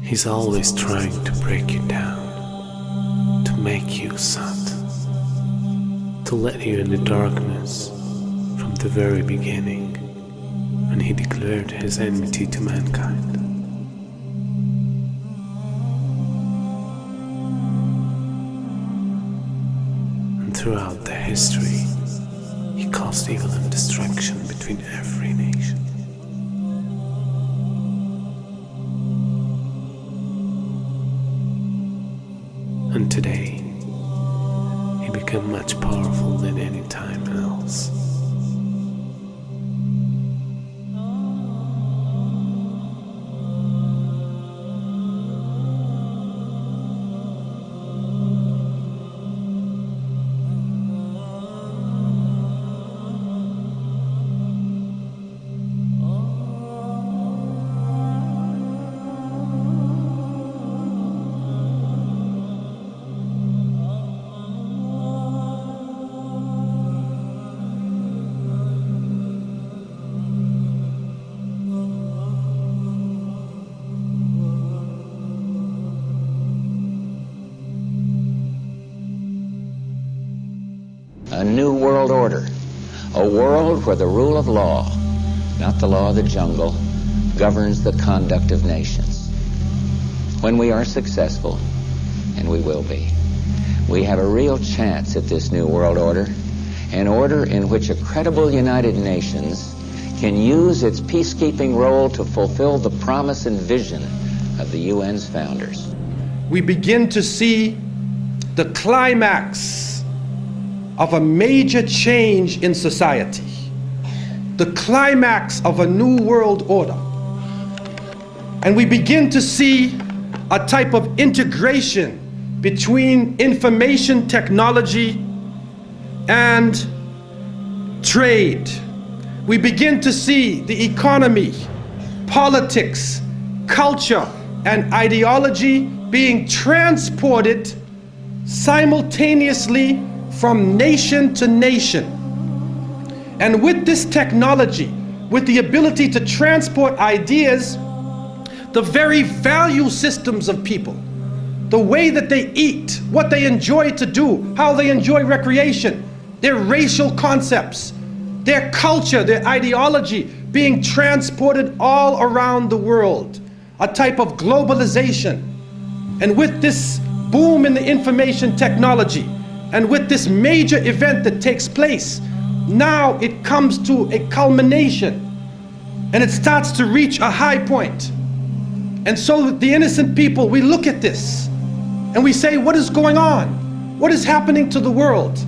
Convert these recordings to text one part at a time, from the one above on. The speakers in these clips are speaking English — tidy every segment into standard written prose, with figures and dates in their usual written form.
He's always trying to break you down, to make you sad, to let you in the darkness from the very beginning, when he declared his enmity to mankind. And throughout the history, he caused evil and destruction between every nation. And today, he became much powerful than any time else. A new world order, a world where the rule of law, not the law of the jungle, governs the conduct of nations. When we are successful, and we will be, we have a real chance at this new world order, an order in which a credible United Nations can use its peacekeeping role to fulfill the promise and vision of the UN's founders. We begin to see the climax of a major change in society, the climax of a new world order. And we begin to see a type of integration between information technology and trade. We begin to see the economy, politics, culture, and ideology being transported simultaneously from nation to nation. And with this technology, with the ability to transport ideas, the very value systems of people, the way that they eat, what they enjoy to do, how they enjoy recreation, their racial concepts, their culture, their ideology being transported all around the world, a type of globalization. And with this boom in the information technology, and with this major event that takes place, now it comes to a culmination and it starts to reach a high point. And so the innocent people, we look at this and we say, what is going on? What is happening to the world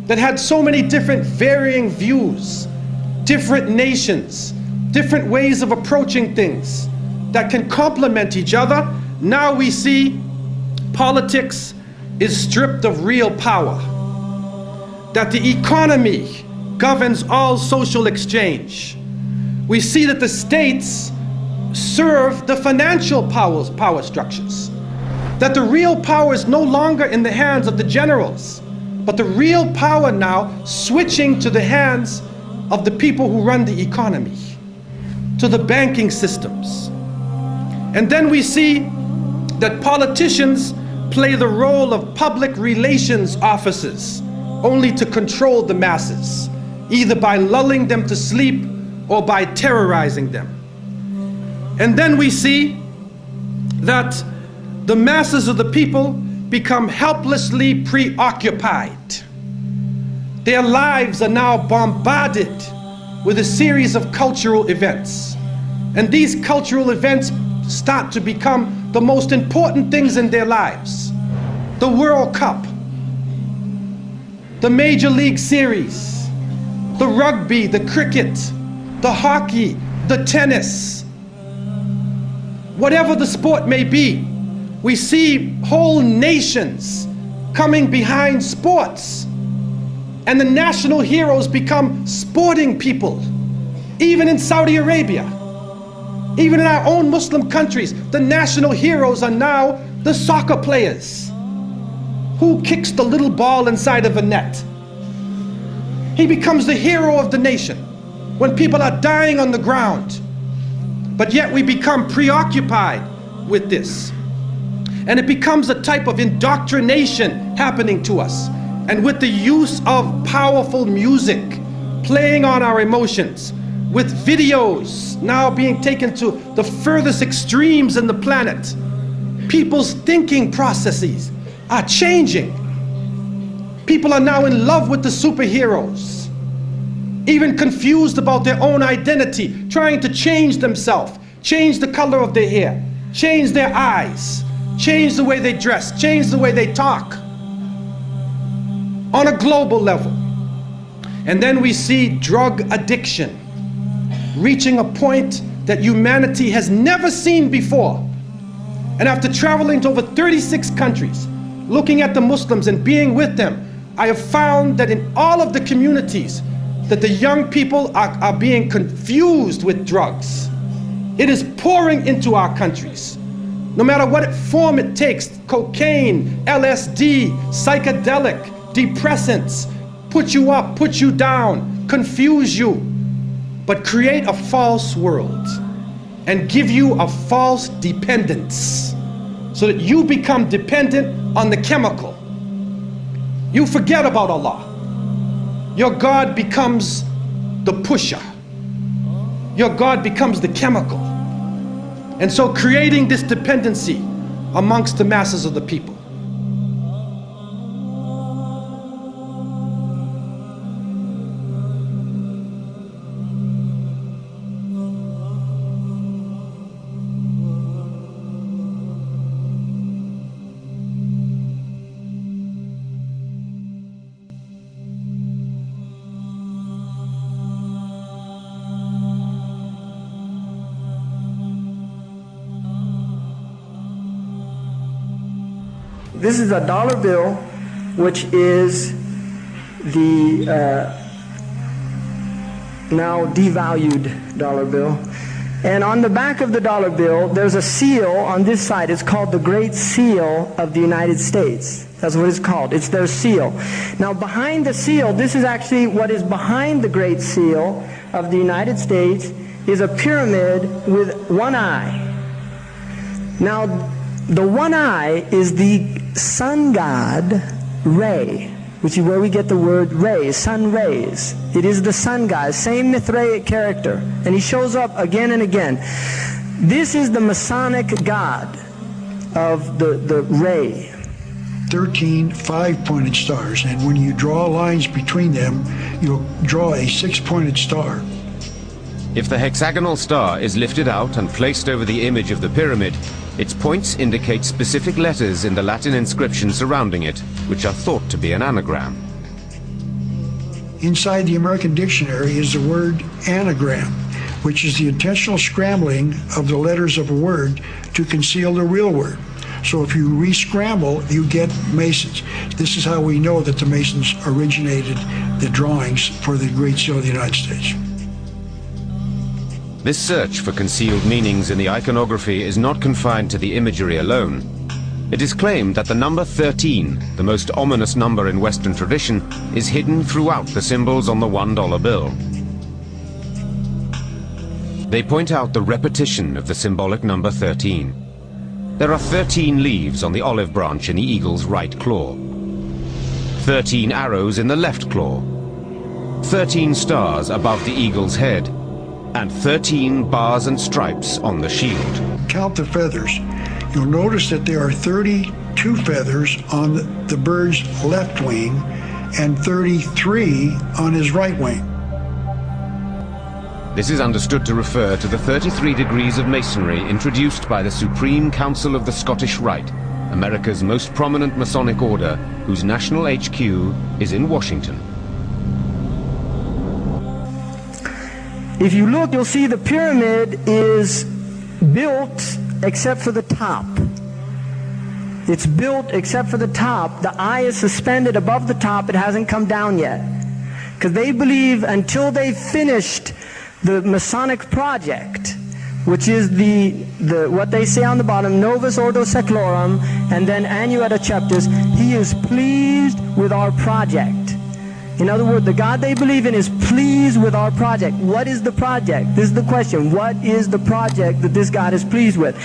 that had so many different varying views, different nations, different ways of approaching things that can complement each other? Now we see politics is stripped of real power, that the economy governs all social exchange. We see that the states serve the financial power structures, that the real power is no longer in the hands of the generals, but the real power now switching to the hands of the people who run the economy, to the banking systems. And then we see that politicians play the role of public relations officers only to control the masses, either by lulling them to sleep or by terrorizing them. And then we see that the masses of the people become helplessly preoccupied. Their lives are now bombarded with a series of cultural events. And these cultural events start to become the most important things in their lives. The World Cup, the Major League Series, the rugby, the cricket, the hockey, the tennis. Whatever the sport may be, we see whole nations coming behind sports. And the national heroes become sporting people. Even in Saudi Arabia, even in our own Muslim countries, the national heroes are now the soccer players. Who kicks the little ball inside of a net? He becomes the hero of the nation when people are dying on the ground. But yet we become preoccupied with this. And it becomes a type of indoctrination happening to us. And with the use of powerful music playing on our emotions, with videos now being taken to the furthest extremes in the planet, people's thinking processes are changing. People are now in love with the superheroes, even confused about their own identity, trying to change themselves, change the color of their hair, change their eyes, change the way they dress, change the way they talk on a global level. And then we see drug addiction reaching a point that humanity has never seen before. And after traveling to over 36 countries, looking at the Muslims and being with them, I have found that in all of the communities that the young people are being confused with drugs. It is pouring into our countries. No matter what form it takes, cocaine, LSD, psychedelic, depressants, put you up, put you down, confuse you, but create a false world and give you a false dependence so that you become dependent on the chemical. You forget about Allah. Your God becomes the pusher. Your God becomes the chemical. And so creating this dependency amongst the masses of the people. This is a dollar bill, which is the now devalued dollar bill. And on the back of the dollar bill, there's a seal on this side. It's called the Great Seal of the United States. That's what it's called. It's their seal. Now behind the seal, this is actually what is behind the Great Seal of the United States, is a pyramid with one eye. Now the one eye is the sun god Re, which is where we get the word ray, sun rays. It is the sun god, same Mithraic character, and he shows up again and again. This is the Masonic god of the ray. 13 5-pointed stars, and when you draw lines between them, you'll draw a 6-pointed star. If the hexagonal star is lifted out and placed over the image of the pyramid, its points indicate specific letters in the Latin inscription surrounding it, which are thought to be an anagram. Inside the American dictionary is the word anagram, which is the intentional scrambling of the letters of a word to conceal the real word. So if you re-scramble, you get Masons. This is how we know that the Masons originated the drawings for the Great Seal of the United States. This search for concealed meanings in the iconography is not confined to the imagery alone. It is claimed that the number 13, the most ominous number in Western tradition, is hidden throughout the symbols on the $1 bill. They point out the repetition of the symbolic number 13. There are 13 leaves on the olive branch in the eagle's right claw, 13 arrows in the left claw, 13 stars above the eagle's head, and 13 bars and stripes on the shield. Count the feathers. You'll notice that there are 32 feathers on the bird's left wing and 33 on his right wing. This is understood to refer to the 33 degrees of Masonry introduced by the Supreme Council of the Scottish Rite, America's most prominent Masonic order, whose national HQ is in Washington. If you look, you'll see the pyramid is built except for the top. It's built except for the top. The eye is suspended above the top. It hasn't come down yet. Because they believe until they've finished the Masonic project, which is the what they say on the bottom, Novus Ordo Seclorum, and then Annuetta Chapters, he is pleased with our project. In other words, the God they believe in is pleased with our project. What is the project? This is the question. What is the project that this God is pleased with?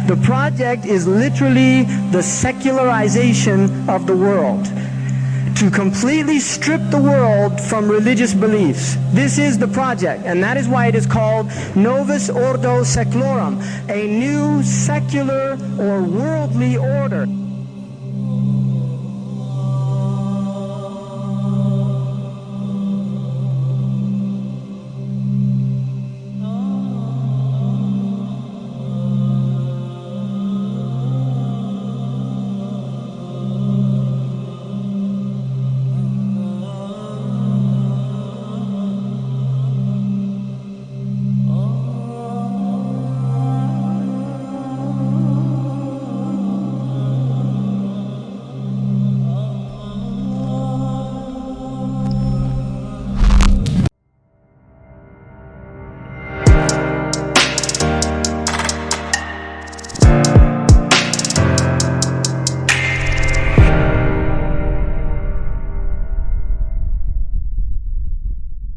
The project is literally the secularization of the world. To completely strip the world from religious beliefs. This is the project, and that is why it is called Novus Ordo Seclorum, a new secular or worldly order.